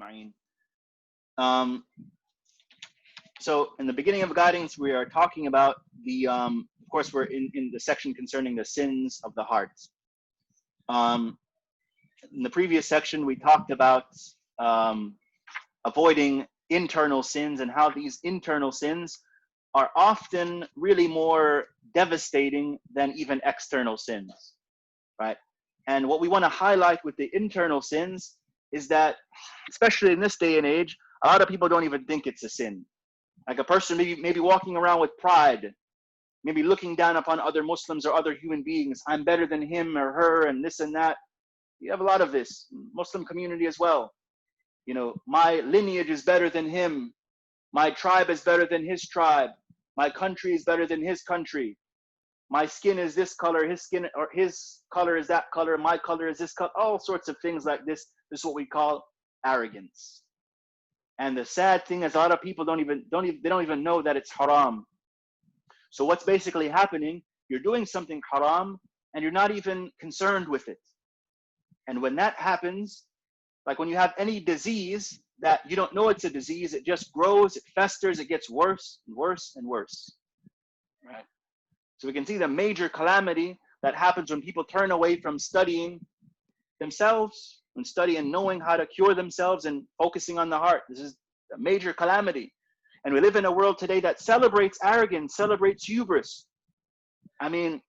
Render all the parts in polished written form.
أجمعين. So in the beginning of guidance, we are talking about the, of course, we're in the section concerning the sins of the heart. In the previous section, we talked about avoiding internal sins and how these internal sins are often really more devastating than even external sins, right? And what we want to highlight with the internal sins is that, especially in this day and age, a lot of people don't even think it's a sin. Like a person maybe walking around with pride, maybe looking down upon other Muslims or other human beings. I'm better than him or her and this and that. You have a lot of this, Muslim community as well. You know, my lineage is better than him. My tribe is better than his tribe. My country is better than his country. My skin is this color, his skin or his color is that color, my color is this color. All sorts of things like this. This is what we call arrogance. And the sad thing is, a lot of people don't even know that it's haram. So what's basically happening? You're doing something haram, and you're not even concerned with it. And when that happens, like when you have any disease that you don't know it's a disease, it just grows, it festers, it gets worse and worse and worse. Right? So we can see the major calamity that happens when people turn away from studying themselves and study and knowing how to cure themselves and focusing on the heart. This is a major calamity. And we live in a world today that celebrates arrogance, celebrates hubris. I mean,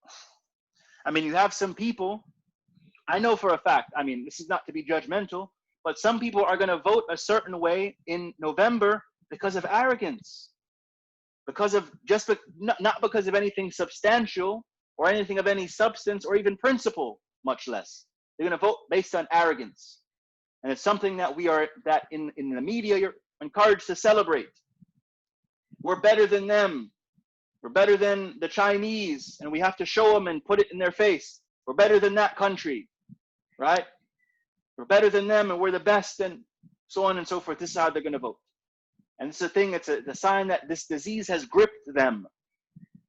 you have some people, I know for a fact, this is not to be judgmental, but some people are going to vote a certain way in November because of arrogance. Because of not because of anything substantial or anything of any substance or even principle, much less. They're going to vote based on arrogance. And it's something that in the media, you're encouraged to celebrate. We're better than them. We're better than the Chinese, and we have to show them and put it in their face. We're better than that country, right? We're better than them, and we're the best, and so on and so forth. This is how they're going to vote. And it's a thing, it's the sign that this disease has gripped them.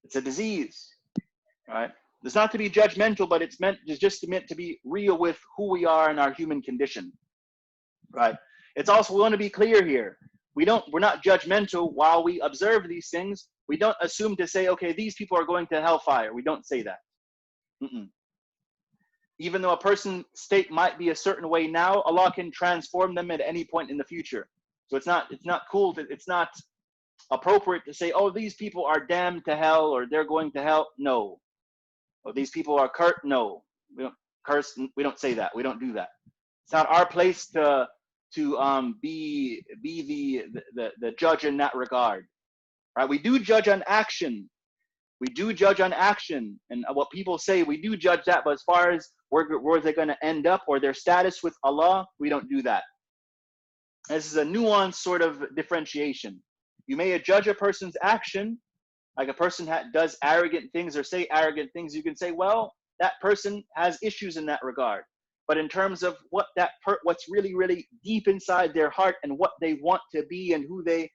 It's a disease, right? It's not to be judgmental, but it's just meant to be real with who we are and our human condition, right? It's also, we want to be clear here. We're not judgmental while we observe these things. We don't assume to say, okay, these people are going to hellfire. We don't say that. Even though a person's state might be a certain way now, Allah can transform them at any point in the future. So it's not cool, it's not appropriate to say, oh, these people are damned to hell or they're going to hell. No. Or these people are cursed. No. We don't curse. We don't say that. We don't do that. It's not our place to be the judge in that regard. Right? We do judge on action. We do judge on action. And what people say, we do judge that. But as far as where they're going to end up or their status with Allah, we don't do that. This is a nuanced sort of differentiation. You may judge a person's action, like a person does arrogant things or say arrogant things. You can say, well, that person has issues in that regard. But in terms of what's really, really deep inside their heart and what they want to be and who they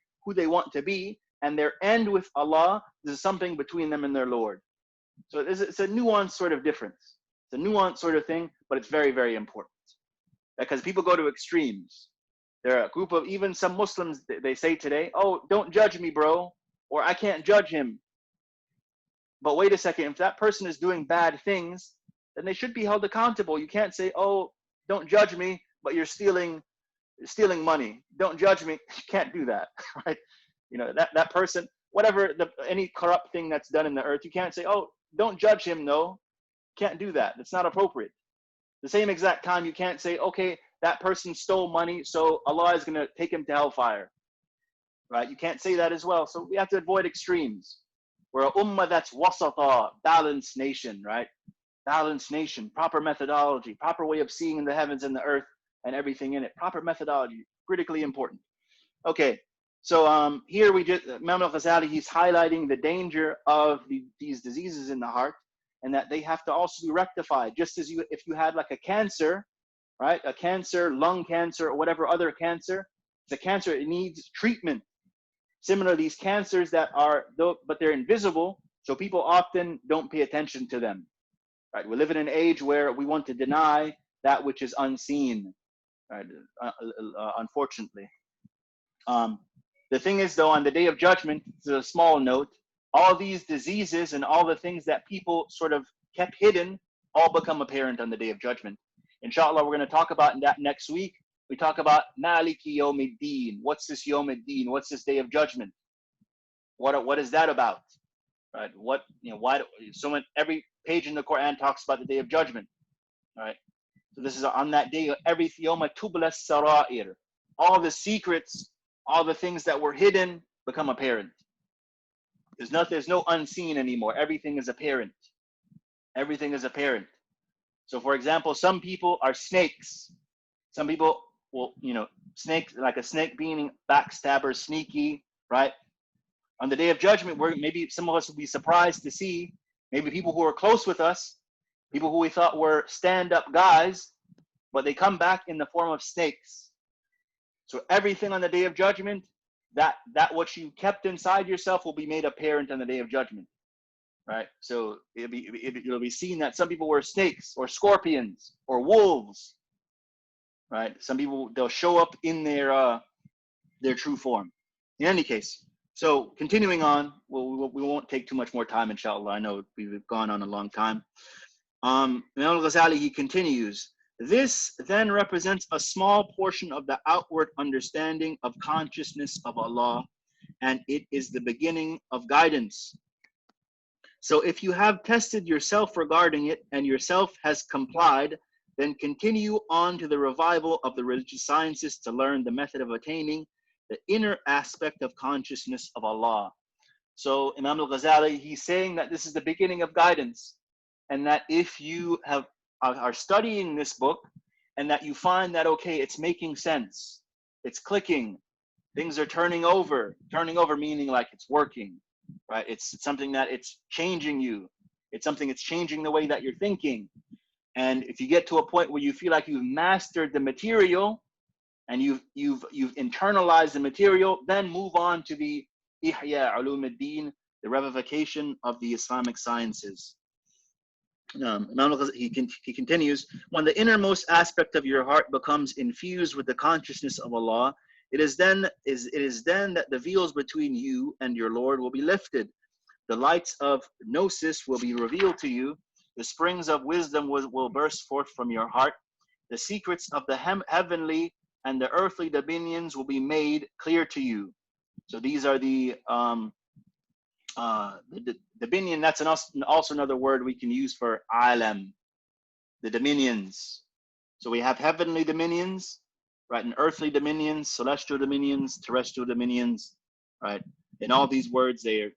want to be and their end with Allah, this is something between them and their Lord. So it's a nuanced sort of difference. It's a nuanced sort of thing, but it's very, very important. Because people go to extremes. There are a group of even some Muslims, they say today, oh, don't judge me, bro, or I can't judge him. But wait a second, if that person is doing bad things, then they should be held accountable. You can't say, oh, don't judge me, but you're stealing money. Don't judge me. You can't do that, right? You know, that person, whatever, any corrupt thing that's done in the earth, you can't say, oh, don't judge him, no. Can't do that. It's not appropriate. The same exact time, you can't say, okay, that person stole money, so Allah is going to take him to hellfire, right? You can't say that as well. So we have to avoid extremes. We're a ummah that's wasata, balanced nation, right? Balanced nation, proper methodology, proper way of seeing the heavens and the earth and everything in it. Proper methodology, critically important. Okay, so here Imam al-Ghazali, he's highlighting the danger of these diseases in the heart and that they have to also be rectified. Just as if you had like a cancer, right? A cancer, lung cancer, or whatever other cancer. It's a cancer, it needs treatment. Similar, these cancers but they're invisible, so people often don't pay attention to them. Right? We live in an age where we want to deny that which is unseen. right? Unfortunately. Um, the thing is, though, on the day of judgment, it's a small note, all these diseases and all the things that people sort of kept hidden all become apparent on the day of judgment. Inshallah, we're going to talk about that next week. We talk about Maliki Yawmiddin. What's this Yawmiddin? What's this day of judgment? What is that about? Right? What, why? Every page in the Quran talks about the day of judgment. Right? So this is on that day. Every Yawma Tubla Sarair. All the secrets, all the things that were hidden become apparent. There's no unseen anymore. Everything is apparent. Everything is apparent. So for example, some people are snakes. Some people will, snake, like a snake being backstabber, sneaky, right? On the day of judgment, where maybe some of us will be surprised to see maybe people who are close with us, people who we thought were stand-up guys, but they come back in the form of snakes. So everything on the day of judgment, that what you kept inside yourself will be made apparent on the day of judgment, right? So it'll be seen that some people were snakes or scorpions or wolves, right? Some people, they'll show up in their true form. In any case, so continuing on, we won't take too much more time, inshallah. I know we've gone on a long time. Imam al-Ghazali, he continues, this then represents a small portion of the outward understanding of consciousness of Allah, and it is the beginning of guidance. So if you have tested yourself regarding it and yourself has complied, then continue on to the revival of the religious sciences to learn the method of attaining the inner aspect of consciousness of Allah. So Imam al-Ghazali, he's saying that this is the beginning of guidance, and that if you are studying this book and that you find that, okay, it's making sense, it's clicking, things are turning over meaning like it's working, right? It's something that it's changing you. It's something that's changing the way that you're thinking. And if you get to a point where you feel like you've mastered the material and you've internalized the material, then move on to the Ihya Ulumuddin, the revivification of the Islamic sciences. He continues, when the innermost aspect of your heart becomes infused with the consciousness of Allah, it is then that the veils between you and your Lord will be lifted. The lights of gnosis will be revealed to you. The springs of wisdom will burst forth from your heart. The secrets of the heavenly and the earthly dominions will be made clear to you. So these are the dominion. That's also another word we can use for alam, the dominions. So we have heavenly dominions, right, and earthly dominions, celestial dominions, terrestrial dominions, right? In all these words, they are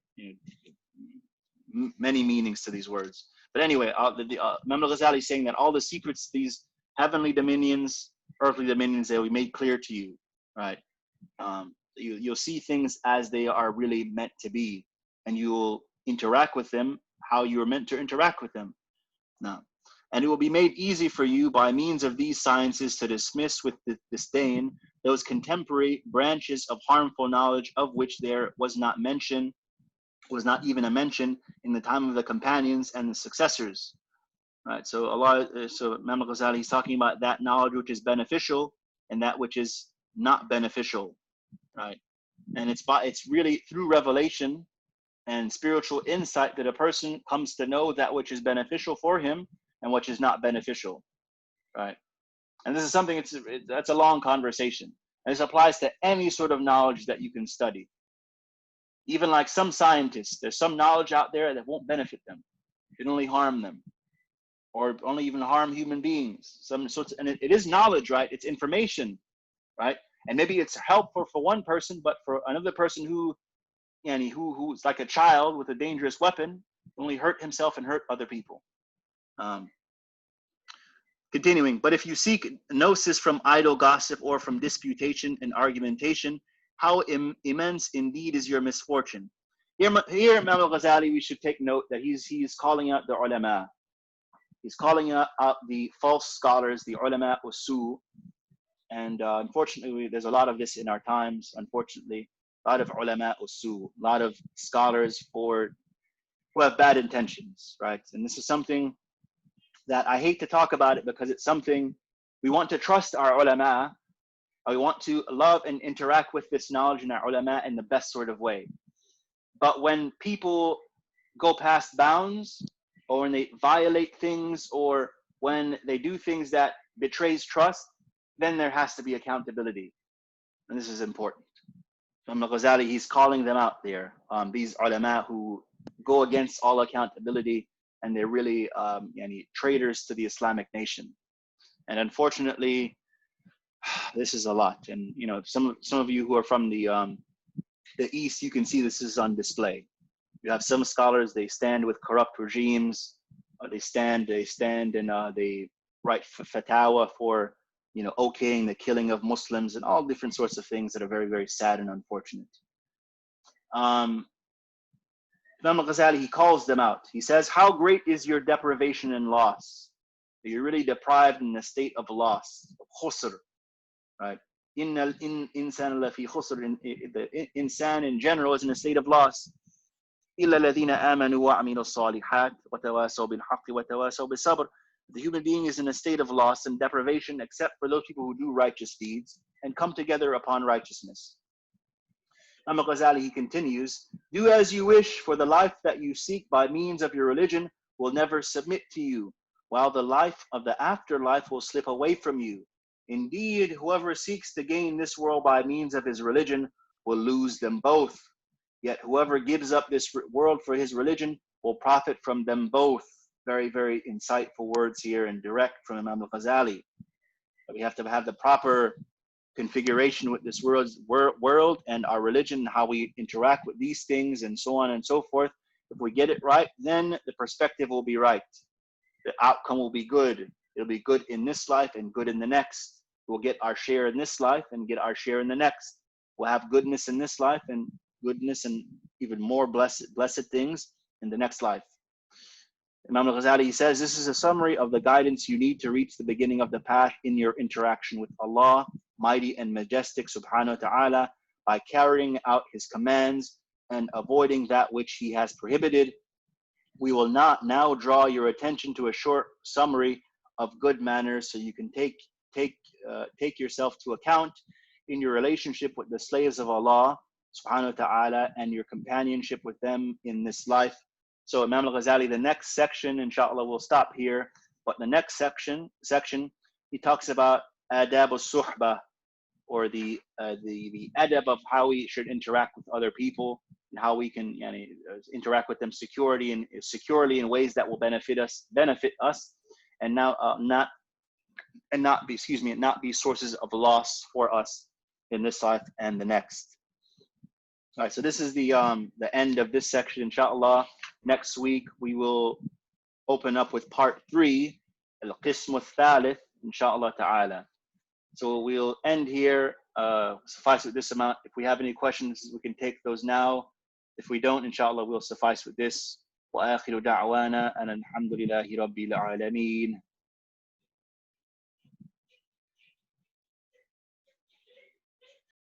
many meanings to these words. But anyway, Imam al-Ghazali is saying that all the secrets, these heavenly dominions, earthly dominions, they will be made clear to you, right? You'll see things as they are really meant to be, and you will interact with them how you are meant to interact with them. Now, and it will be made easy for you by means of these sciences to dismiss with disdain those contemporary branches of harmful knowledge of which there was not even a mention in the time of the companions and the successors. Right. So Imam al-Ghazali, he's talking about that knowledge which is beneficial and that which is not beneficial. Right. And it's really through revelation and spiritual insight that a person comes to know that which is beneficial for him and which is not beneficial, right? And this is something, that's a long conversation. And this applies to any sort of knowledge that you can study. Even like some scientists, there's some knowledge out there that won't benefit them. It can only harm them, or only even harm human beings. And it is knowledge, right? It's information, right? And maybe it's helpful for one person, but for another person who's like a child with a dangerous weapon, only hurt himself and hurt other people. Continuing, but if you seek gnosis from idle gossip or from disputation and argumentation, how immense indeed is your misfortune. Here Imam al-Ghazali, we should take note that he's calling out the ulama. He's calling out the false scholars, the ulama usu. And unfortunately, there's a lot of this in our times, unfortunately. A lot of ulama usu, a lot of scholars who have bad intentions, right? And this is something that I hate to talk about it because it's something We want to trust our ulama. We want to love and interact with this knowledge in our ulama in the best sort of way. But when people go past bounds, or when they violate things, or when they do things that betrays trust, then there has to be accountability. And this is important. Imam al-Ghazali, he's calling them out there, these ulama who go against all accountability, and they're really traitors to the Islamic nation. And unfortunately, this is a lot. And some of you who are from the East, you can see this is on display. You have some scholars, they stand with corrupt regimes, they stand and they write fatwa for okaying the killing of Muslims and all different sorts of things that are very, very sad and unfortunate. Imam al-Ghazali, he calls them out. He says, how great is your deprivation and loss? You're really deprived in a state of loss, of khusr, right? Innal insan lafi khusr, the insan in general is in a state of loss. إِلَّا الَّذِينَ آمَنُوا وَعَمِلُوا الصَّالِحَاتِ وَتَوَاصَوْا بِالْحَقِّ وَتَوَاصَوْا بِالصَّبْرِ. The human being is in a state of loss and deprivation except for those people who do righteous deeds and come together upon righteousness. Imam al-Ghazali, he continues, do as you wish, for the life that you seek by means of your religion will never submit to you, while the life of the afterlife will slip away from you. Indeed, whoever seeks to gain this world by means of his religion will lose them both. Yet whoever gives up this world for his religion will profit from them both. Very, very insightful words here and direct from Imam al-Ghazali. We have to have the proper configuration with this world and our religion, how we interact with these things and so on and so forth. If we get it right, then the perspective will be right. The outcome will be good. It'll be good in this life and good in the next. We'll get our share in this life and get our share in the next. We'll have goodness in this life and goodness and even more blessed things in the next life. Imam al-Ghazali, he says, this is a summary of the guidance you need to reach the beginning of the path in your interaction with Allah, mighty and majestic subhanahu wa ta'ala, by carrying out his commands and avoiding that which he has prohibited. We will not now draw your attention to a short summary of good manners so you can take yourself to account in your relationship with the slaves of Allah subhanahu wa ta'ala and your companionship with them in this life. So Imam al-Ghazali, the next section, inshallah, we'll stop here, but the next section he talks about adab al-suhbah, or the adab of how we should interact with other people and how we can interact with them securely in ways that will benefit us and not be sources of loss for us in this life and the next. All right, so this is the end of this section, inshallah. Next week we will open up with part 3, al-qism al-thalith, inshallah ta'ala. So we'll end here, suffice with this amount. If we have any questions, we can take those now. If we don't, inshallah, we'll suffice with this. وآخر دعوانا أن الحمد لله رب العالمين.